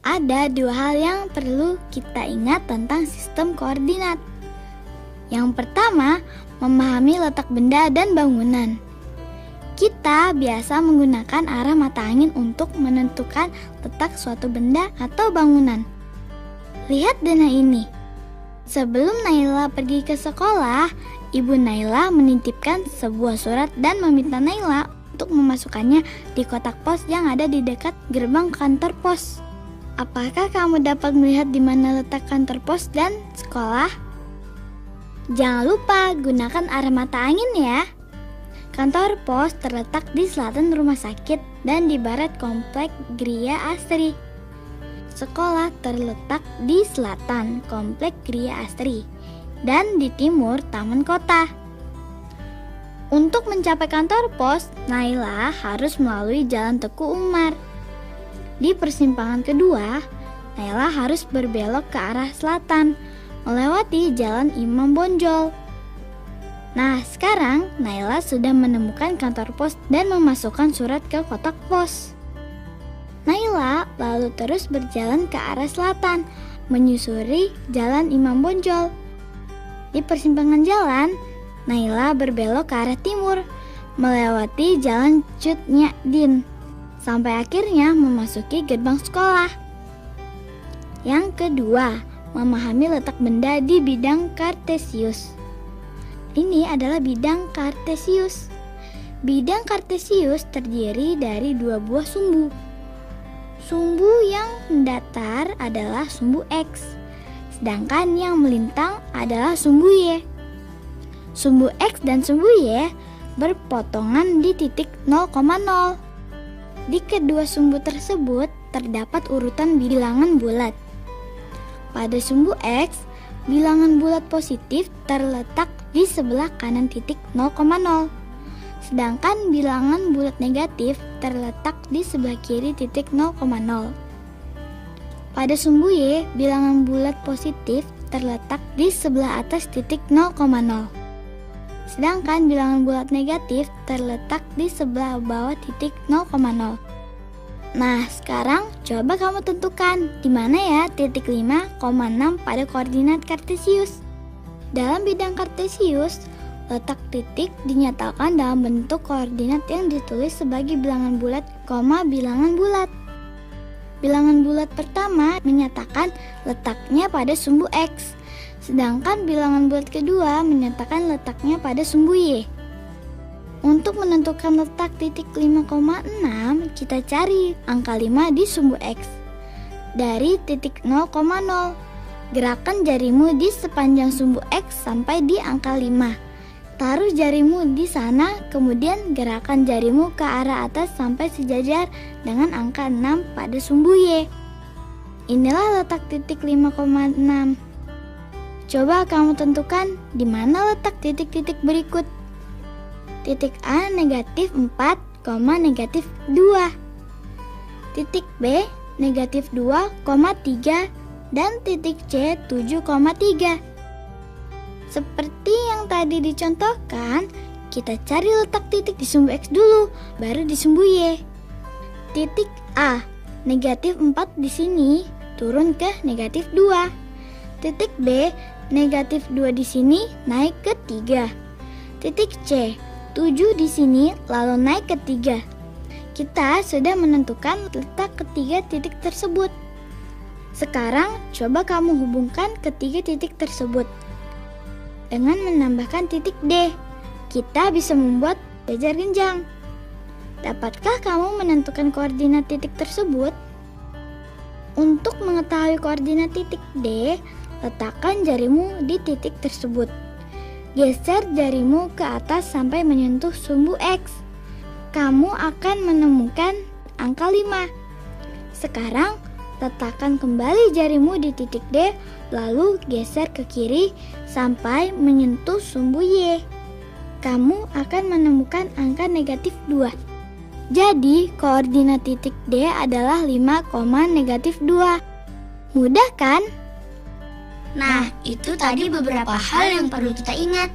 Ada dua hal yang perlu kita ingat tentang sistem koordinat. Yang pertama, memahami letak benda dan bangunan. Kita biasa menggunakan arah mata angin untuk menentukan letak suatu benda atau bangunan. Lihat dana ini. Sebelum Naila pergi ke sekolah, Ibu Naila menitipkan sebuah surat dan meminta Naila untuk memasukkannya di kotak pos yang ada di dekat gerbang kantor pos. Apakah kamu dapat melihat di mana letak kantor pos dan sekolah? Jangan lupa gunakan arah mata angin ya. Kantor pos terletak di selatan rumah sakit dan di barat komplek Gria Astri. Sekolah terletak di selatan komplek Gria Astri dan di timur Taman Kota. Untuk mencapai kantor pos, Naila harus melalui Jalan Teku Umar. Di persimpangan kedua, Naila harus berbelok ke arah selatan, melewati Jalan Imam Bonjol. Nah, sekarang Naila sudah menemukan kantor pos dan memasukkan surat ke kotak pos. Naila lalu terus berjalan ke arah selatan, menyusuri Jalan Imam Bonjol. Di persimpangan jalan, Naila berbelok ke arah timur, melewati Jalan Cut Nyak Din, sampai akhirnya memasuki gerbang sekolah. Yang kedua, memahami letak benda di bidang kartesius. Ini adalah bidang kartesius. Bidang kartesius terdiri dari dua buah sumbu. Sumbu yang mendatar adalah sumbu X, sedangkan yang melintang adalah sumbu Y. Sumbu X dan sumbu Y berpotongan di titik 0,0. Di kedua sumbu tersebut terdapat urutan bilangan bulat. Pada sumbu X, bilangan bulat positif terletak di sebelah kanan titik 0,0. Sedangkan bilangan bulat negatif terletak di sebelah kiri titik 0,0. Pada sumbu Y, bilangan bulat positif terletak di sebelah atas titik 0,0. Sedangkan bilangan bulat negatif terletak di sebelah bawah titik 0,0. Nah, sekarang coba kamu tentukan di mana ya titik 5,6 pada koordinat kartesius. Dalam bidang kartesius, letak titik dinyatakan dalam bentuk koordinat yang ditulis sebagai bilangan bulat, bilangan bulat. Bilangan bulat pertama menyatakan letaknya pada sumbu X, sedangkan bilangan bulat kedua menyatakan letaknya pada sumbu Y. Untuk menentukan letak titik 5,6, kita cari angka 5 di sumbu X. Dari titik 0,0, gerakan jarimu di sepanjang sumbu X sampai di angka 5. Taruh jarimu di sana, kemudian gerakan jarimu ke arah atas sampai sejajar dengan angka 6 pada sumbu Y. Inilah letak titik 5,6. Coba kamu tentukan di mana letak titik-titik berikut. Titik A negatif 4, negatif 2. Titik B negatif 2, 3 dan titik C 7,3. Seperti yang tadi dicontohkan, kita cari letak titik di sumbu X dulu, baru di sumbu Y. Titik A negatif 4 di sini turun ke negatif 2. Titik B negatif 2 di sini naik ke 3. Titik C 7 di sini lalu naik ke 3. Kita sudah menentukan letak ketiga titik tersebut. Sekarang coba kamu hubungkan ketiga titik tersebut dengan menambahkan titik D. Kita bisa membuat jajar genjang. Dapatkah kamu menentukan koordinat titik tersebut? Untuk mengetahui koordinat titik D, letakkan jarimu di titik tersebut. Geser jarimu ke atas sampai menyentuh sumbu X. Kamu akan menemukan angka 5. Sekarang, letakkan kembali jarimu di titik D, lalu geser ke kiri sampai menyentuh sumbu Y. Kamu akan menemukan angka negatif 2. Jadi, koordinat titik D adalah 5, negatif 2. Mudah kan? Nah, itu tadi beberapa hal yang perlu kita ingat.